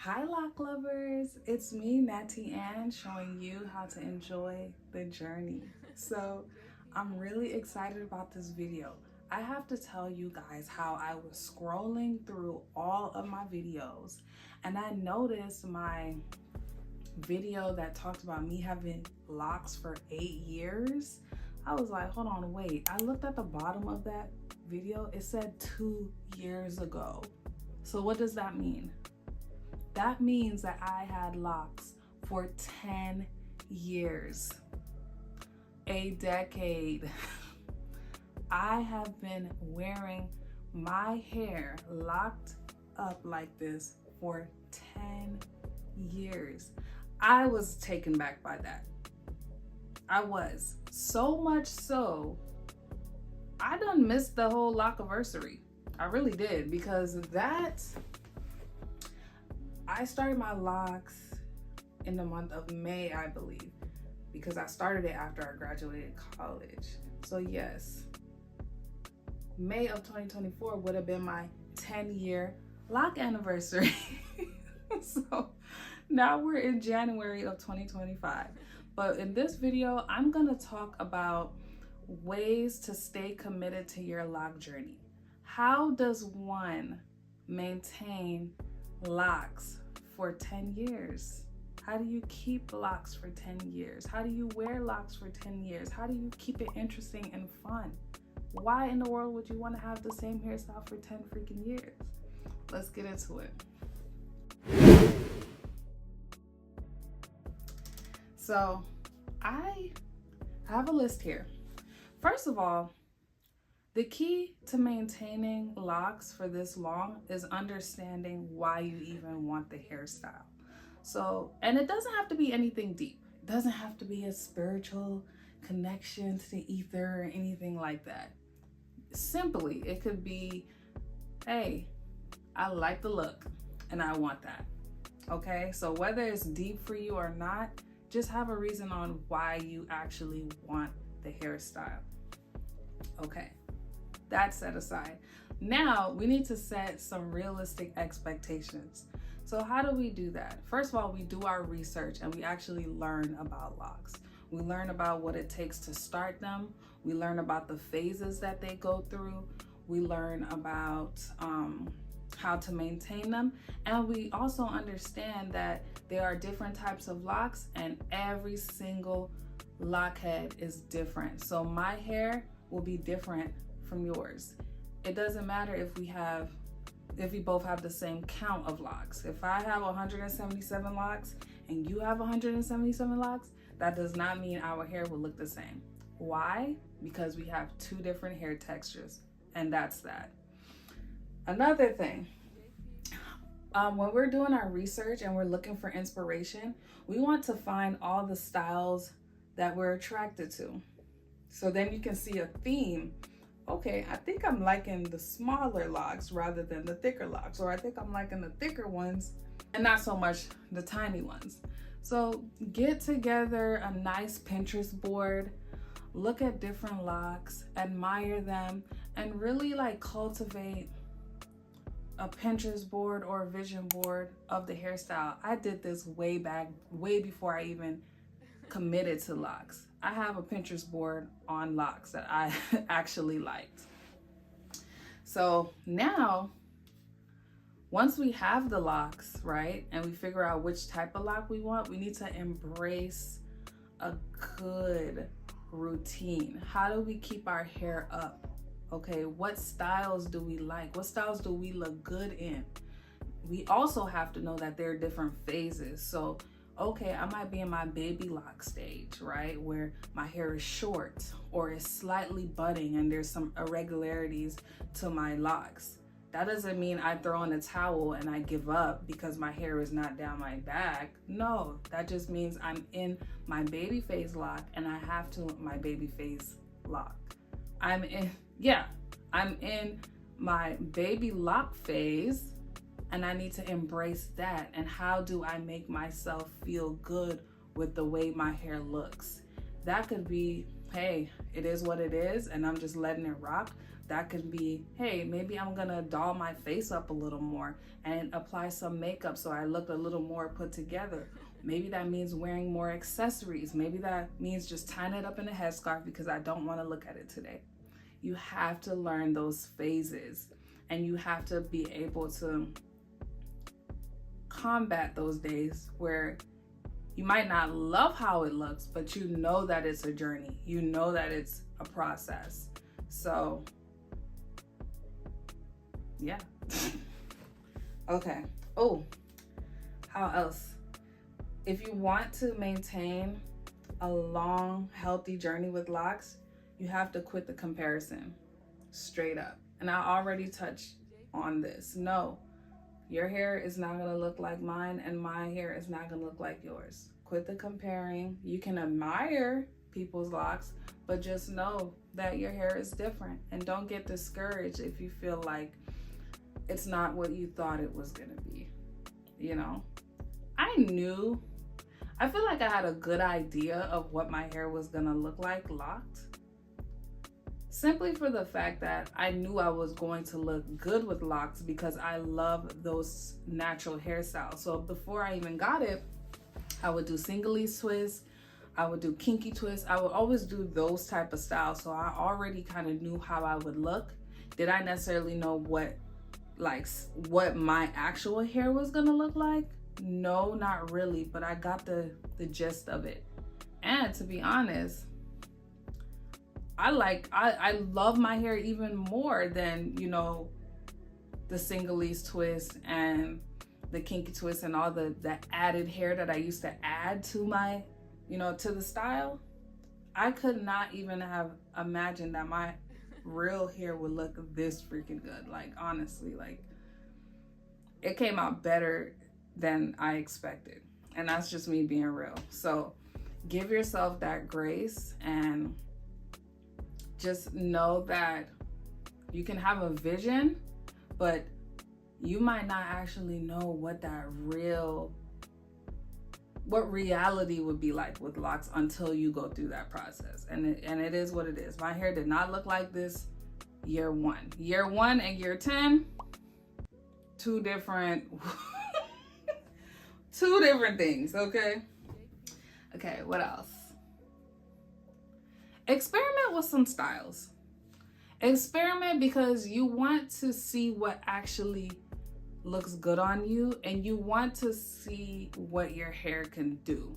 Hi lock lovers, it's me Natty Ann showing you how to enjoy the journey. So I'm really excited about this video. I have to tell you guys how I was scrolling through all of my videos and I noticed my video that talked about me having locks for 8 years. I was like, hold on, wait. I looked at the bottom of that video, it said 2 years ago. So what does that mean? That means that I had locks for 10 years, a decade. I have been wearing my hair locked up like this for 10 years. I was taken back by that. I was. So much so, I done missed the whole lock-iversary. I really did, because I started my locks in the month of May, I believe, because I started it after I graduated college. So yes, May of 2024 would have been my 10-year lock anniversary. So now we're in January of 2025. But in this video, I'm gonna talk about ways to stay committed to your lock journey. How does one maintain locks for 10 years? How do you keep locks for 10 years? How do you wear locks for 10 years? How do you keep it interesting and fun? Why in the world would you want to have the same hairstyle for 10 freaking years? Let's get into it. So I have a list here. First of all, the key to maintaining locks for this long is understanding why you even want the hairstyle. So, and it doesn't have to be anything deep. It doesn't have to be a spiritual connection to the ether or anything like that. Simply, it could be, hey, I like the look and I want that. Okay, so whether it's deep for you or not, just have a reason on why you actually want the hairstyle. Okay. That set aside. Now we need to set some realistic expectations. So how do we do that? First of all, we do our research and we actually learn about locks. We learn about what it takes to start them. We learn about the phases that they go through. We learn about how to maintain them. And we also understand that there are different types of locks and every single lock head is different. So my hair will be different from yours. It doesn't matter if we both have the same count of locks. If I have 177 locks and you have 177 locks, that does not mean our hair will look the same. Why? Because we have two different hair textures, and that's that. Another thing, when we're doing our research and we're looking for inspiration, we want to find all the styles that we're attracted to. So then you can see a theme. Okay, I think I'm liking the smaller locks rather than the thicker locks, or I think I'm liking the thicker ones and not so much the tiny ones. So get together a nice Pinterest board, look at different locks, admire them, and really cultivate a Pinterest board or a vision board of the hairstyle. I did this way back, way before I even committed to locks. I have a Pinterest board on locks that I actually liked. So now, once we have the locks, right, and we figure out which type of lock we want, we need to embrace a good routine. How do we keep our hair up? Okay, what styles do we like? What styles do we look good in? We also have to know that there are different phases. So okay, I might be in my baby lock stage, right? Where my hair is short or is slightly budding and there's some irregularities to my locks. That doesn't mean I throw in a towel and I give up because my hair is not down my back. No, that just means I'm in my baby phase lock and I have to my baby phase lock. I'm in my baby lock phase, and I need to embrace that. And how do I make myself feel good with the way my hair looks? That could be, hey, it is what it is and I'm just letting it rock. That could be, hey, maybe I'm gonna doll my face up a little more and apply some makeup so I look a little more put together. Maybe that means wearing more accessories. Maybe that means just tying it up in a headscarf because I don't want to look at it today. You have to learn those phases, and you have to be able to combat those days where you might not love how it looks, but you know that it's a journey. You know that it's a process. So, yeah. Okay. Oh, how else? If you want to maintain a long, healthy journey with locks, you have to quit the comparison, straight up. And I already touched on this. No, your hair is not gonna look like mine, and my hair is not gonna look like yours. Quit the comparing. You can admire people's locks, but just know that your hair is different. And don't get discouraged if you feel like it's not what you thought it was gonna be. You know, I feel like I had a good idea of what my hair was gonna look like locked, simply for the fact that I knew I was going to look good with locks because I love those natural hairstyles. So before I even got it, I would do single-leaf twists, I would do kinky twists, I would always do those type of styles. So I already kind of knew how I would look. Did I necessarily know what my actual hair was gonna look like? No, not really, but I got the gist of it. And to be honest, I love my hair even more than, you know, the single leaf twist and the kinky twist and all the added hair that I used to add to my, you know, to the style. I could not even have imagined that my real hair would look this freaking good. Like, honestly, like, it came out better than I expected. And that's just me being real. So give yourself that grace and just know that you can have a vision, but you might not actually know what reality would be like with locks until you go through that process. And it is what it is. My hair did not look like this year one. Year 1 and year 10, two different things, okay? Okay, what else? Experiment with some styles. Experiment because you want to see what actually looks good on you, and you want to see what your hair can do,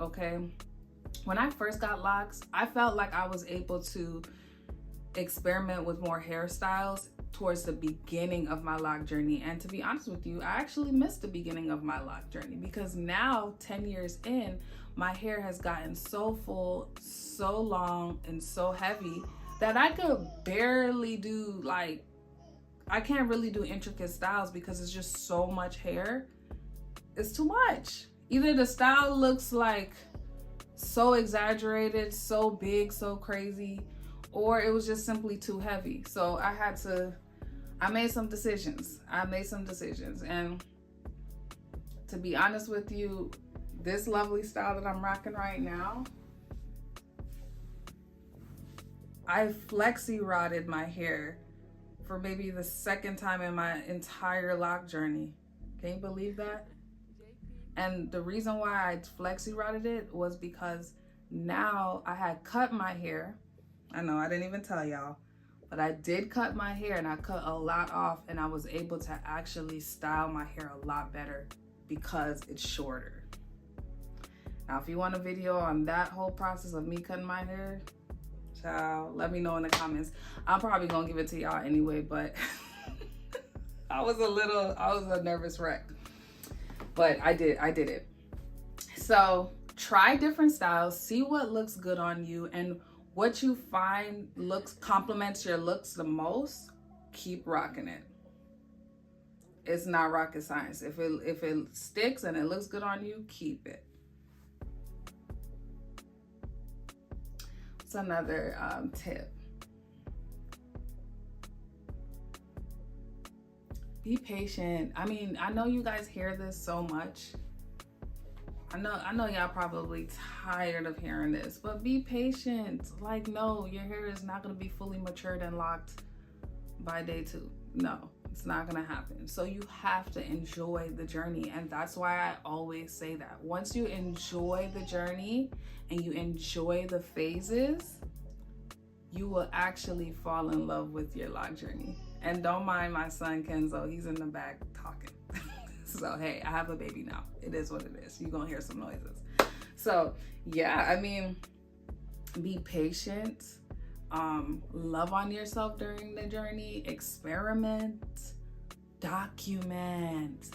okay? When I first got locks, I felt like I was able to experiment with more hairstyles towards the beginning of my lock journey. And to be honest with you, I actually missed the beginning of my lock journey because now, 10 years in, my hair has gotten so full, so long, and so heavy that I could barely do, like, I can't really do intricate styles because it's just so much hair. It's too much. Either the style looks like so exaggerated, so big, so crazy, or it was just simply too heavy. So I made some decisions. And to be honest with you, this lovely style that I'm rocking right now, I flexi rotted my hair for maybe the second time in my entire lock journey. Can you believe that? And the reason why I flexi rotted it was because now I had cut my hair. I know I didn't even tell y'all, but I did cut my hair, and I cut a lot off, and I was able to actually style my hair a lot better because it's shorter. Now, if you want a video on that whole process of me cutting my hair, child, let me know in the comments. I'm probably gonna give it to y'all anyway, but I was a nervous wreck. But I did it. So try different styles, see what looks good on you, and what you find complements your looks the most, keep rocking it. It's not rocket science. If it sticks and it looks good on you, keep it. It's another tip. Be patient. I mean, I know you guys hear this so much. I know y'all probably tired of hearing this, but be patient. Like, no, your hair is not gonna be fully matured and locked by day 2. No, it's not gonna happen. So you have to enjoy the journey. And that's why I always say that. Once you enjoy the journey and you enjoy the phases, you will actually fall in love with your lock journey. And don't mind my son Kenzo, he's in the back talking. So hey, I have a baby now. It is what it is. You're gonna hear some noises. So yeah, I mean, be patient. Love on yourself during the journey. Experiment. Document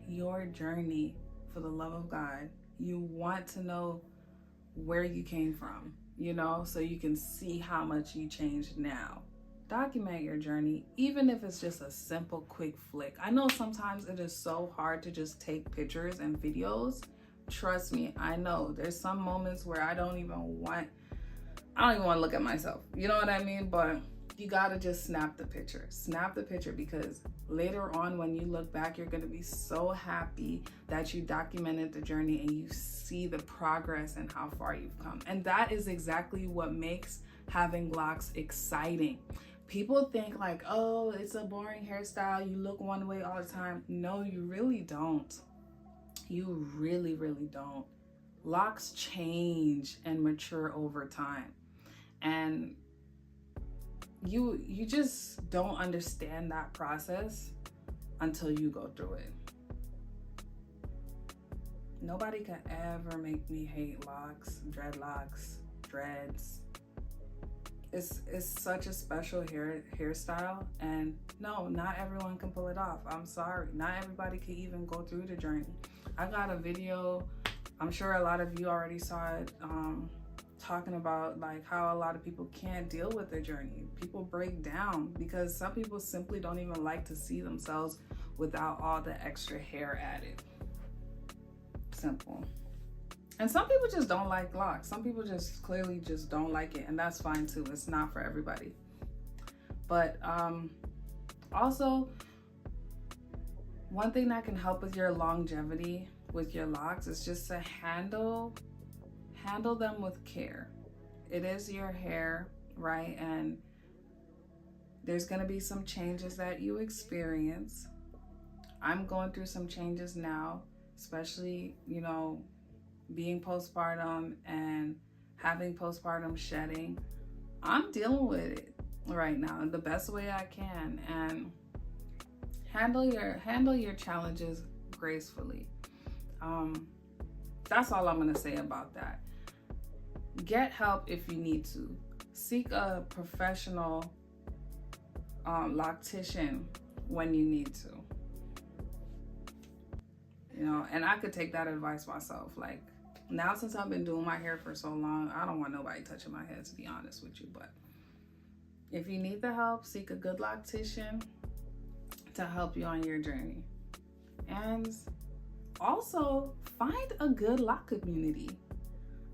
your journey. For the love of God, you want to know where you came from, you know, so you can see how much you changed now. Document your journey, even if it's just a simple quick flick. I know sometimes it is so hard to just take pictures and videos. Trust me, I know there's some moments where I don't even want to look at myself, you know what I mean? But you gotta just snap the picture, because later on when you look back, you're gonna be so happy that you documented the journey and you see the progress and how far you've come. And that is exactly what makes having locks exciting. People think like, oh, it's a boring hairstyle, you look one way all the time. No, you really don't. You really, really don't. Locks change and mature over time. And you just don't understand that process until you go through it. Nobody can ever make me hate locks, dreadlocks, dreads. It's such a special hairstyle, and no, not everyone can pull it off. I'm sorry, not everybody can even go through the journey. I got a video, I'm sure a lot of you already saw it, talking about like how a lot of people can't deal with their journey. People break down because some people simply don't even like to see themselves without all the extra hair added. Simple. And some people just don't like locks. Some people just clearly just don't like it, and that's fine too. It's not for everybody. But also, one thing that can help with your longevity with your locks is just to handle them with care. It is your hair, right? And there's gonna be some changes that you experience. I'm going through some changes now, especially, you know, being postpartum and having postpartum shedding. I'm dealing with it right now in the best way I can, and handle your challenges gracefully. That's all I'm gonna say about that. Get help if you need to. Seek a professional loctician when you need to. You know, and I could take that advice myself. Like, now since I've been doing my hair for so long, I don't want nobody touching my head, to be honest with you. But if you need the help, seek a good loctician to help you on your journey. And also find a good lock community.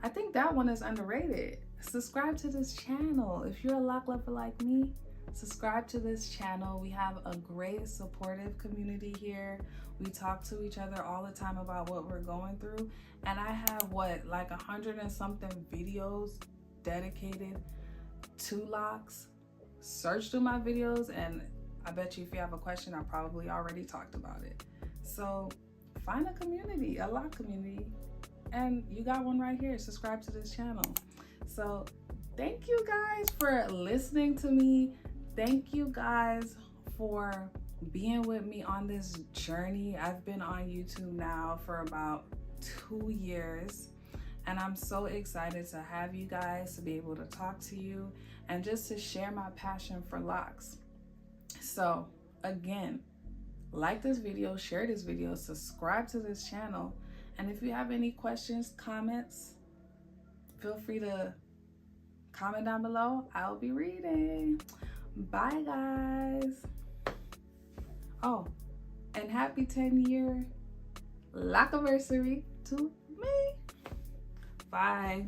I think that one is underrated. Subscribe to this channel. If you're a lock lover like me, subscribe to this channel. We have a great supportive community here. We talk to each other all the time about what we're going through. And I have like 100 and something videos dedicated to locks. Search through my videos, and I bet you if you have a question, I probably already talked about it. So find a community, a lock community, and you got one right here. Subscribe to this channel. So thank you guys for listening to me. Thank you guys for being with me on this journey. I've been on YouTube now for about 2 years, and I'm so excited to have you guys, to be able to talk to you and just to share my passion for locks. So again, like this video, share this video, subscribe to this channel, and if you have any questions, comments, feel free to comment down below. I'll be reading. Bye guys. Oh, and happy 10-year Lockiversary to me. Bye.